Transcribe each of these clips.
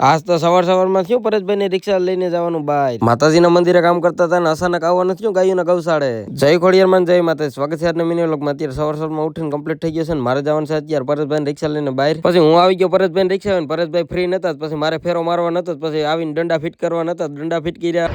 આજ તો સવારમાં થયું પરેશભાઈ ને રિક્ષા લઈને જવાનું બહાર માતાજીના મંદિરે કામ કરતા હતા ને અચાનક આવવાનું થયું ગાયોના ગૌશાળે. જય ખોડિયારમાં જય માતા. સ્વાગત છે આજના મિની વ્લોગમાં. અત્યારે સવારમાં ઉઠીને કમ્પ્લીટ થઈ ગયો છે ને મારે જવાનું છે અત્યારે પરેશભાઈ રિક્ષા લઈને બહાર. પછી હું આવી ગયો પરેશભાઈ રિક્ષા આવે પરેશભાઈ ફ્રી નતા પછી મારે ફેરો મારવા નતો પછી આવીને દંડા ફિટ કરવા નતા દંડા ફિટ કર્યા.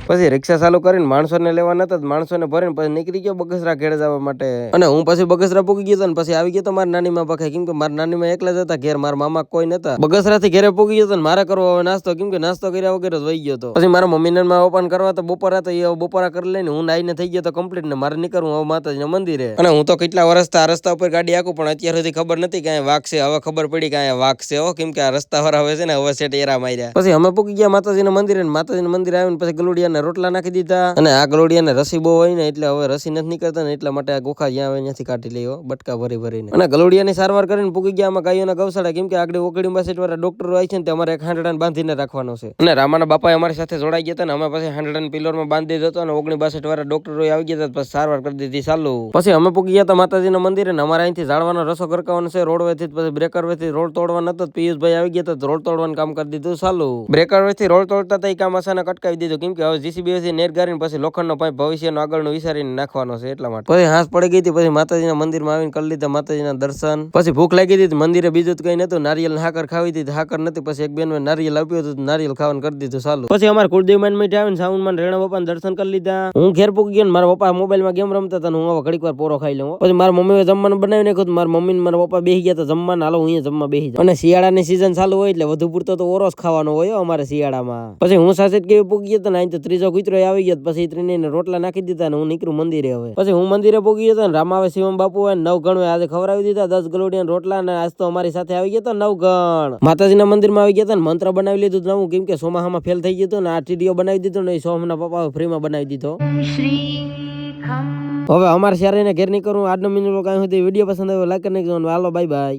પછી રિક્ષા ચાલુ કરીને માણસોને લેવા નતા માણસોને ભરીને પછી નીકળી ગયો બગસરા ઘેર જવા માટે. અને હું પછી બગસરા પૂગી ગયો ને પછી આવી ગયો તો મારા નાનીમાં પાખે કેમ કે મારા નાનીમાં એકલા જ હતા ઘેર મારા મામા કોઈ નતા. બગસરા થી ઘેરે પૂગી ગયો ને મારે કરવો હવે નાસ્તો કેમ કે નાસ્તો કર્યા વગર જ વહી ગયો તો. પછી મારા મમ્મીને ઓપન કરવા તો બપોરા તો એ બપોરા કરી લઈને હું નાઈને થઈ ગયો તો કમ્પ્લીટ ને મારે નીકળવું હવે માતાજીના મંદિરે. અને હું તો કેટલા વર્ષ આ રસ્તા ઉપર ગાડી આકું પણ અત્યાર સુધી ખબર નથી કે અહીંયા વાઘ છે. હવે ખબર પડી કે અહીંયા વાઘ છે કેમ કે આ રસ્તા વાળા હવે છે ને હવે સેટ એરા માર્યા. પછી અમે પૂગી ગયા માતાજીના મંદિરે માતાજીના મંદિરે આવીને પછી ગલુડિયાના રોટલા નાખી દીધા. અને આ ગલોડિયાને રસી બહુ હોય ને એટલે હવે રસી નથી નીકળતા ને એટલા માટે આ ગોખા જ્યાં આવે ત્યાંથી કાઢી લઈએ બટકા ભરી ભરીને. અને ગલોડિયાની સારવાર કરીને પૂગી ગયા આમાં ગાયોના ગૌશાળા કેમ કે આગળ ઓગળી સેટ વાળા ડોક્ટરો આવી છે ને અમારે એક હાંડડાને બાંધીને રાખવાનો છે. અને રામાના બાપા અમારી સાથે જોડાઈ ગયા હતા ને અમે પછી હાંડડાને પિલરમાં બાંધી દીધો અને 69 વાળા ડોક્ટરો આવી ગયા હતા પછી સારવાર કરી દીધી ચાલુ. પછી અમે પૂગી ગયા હતા માતાજીના મંદિરે ને અમારે અહીંથી ઝાડવાનો રસો કરવાનો છે રોડવેથી પછી બ્રેકરવેથી રોડ તોડવા નતો પિયુષભાઈ આવી ગયા હતા રોડ તોડવાનું કામ કરી દીધું ચાલુ. બ્રેકરવેથી રોડ તોડતા હતા એ કામ અચાનક અટકાવી દીધું કેમ કે હવે જીસીબી નેર પછી લોખંડનો પાઇપ ભવિષ્યનો આગળનો વિચારીને નાખવાનો છે એટલા માટે. પછી હાથ પડી ગઈ હતી પછી માતાજીના મંદિરમાં આવીને કરી લીધા માતાજીના દર્શન. પછી ભૂખ લાગી હતી મંદિરે બીજું કઈ નતું નારિયેલ હાકર ખાવી હતી હાકર નથી પછી એક બેન નારિયેલ આપ્યું હતું નારિયેલ ખાવાનું કરી દીધું ચાલુ. પછી અમારે કુળદેવ માં મીઠ આવીને સાઉન્ડમાં રેણા બાપાને દર્શન કરી લીધા. હું ઘેર પૂકી ગયો મારા પપ્પા મોબાઈલમાં ગેમ રમતા હતા હું હવે ઘડીક વાર પોરો ખાઈ લઉં. પછી મારા મમ્મીએ જમવાનું બનાવી નાખ્યું મારા મમ્મી મારા પપ્પા બેસી ગયા હતા જમવાનું હાલો હું જમવા બેસી જાઉં. અને શિયાળાની સીઝન ચાલુ હોય એટલે વધુ પૂરતો તો ઓરો જ ખાવાનો હોય અમારે શિયાળામાં. પછી હું સાસેટ કેવી પૂકી ગયો ને તો ત્રીજો કૂતરો આવી ગયો પછી ત્રીને રોટલા નાખી દીધા ને હું નીકળું મંદિરે. હવે પછી હું મંદિરે પૂગી ગયો ને રામાવે શિવમ બાપુ હોય 9 ગણ આજે ખવડાવી દીધા 10 ગલોડિયા રોટલા ને આજ તો અમારી સાથે આવી ગયા 9 ગણ માતાજીના મંદિરમાં આવી ગયા ને મંત્ર બનાવી લીધું નવું કેમ કે સોમાહામાં ફેલ થઈ ગયું ને આ ટીડીઓ બનાવી દીધો ને સોમના પપ્પા ફ્રીમાં બનાવી દીધો. હવે અમારે શહેર ઘેર નહીં કરું આજનો મિનિટ કાંઈ સુધી વિડીયો પસંદ આવ્યો લાઈક કરી નાખજો હાલો બાય બાય.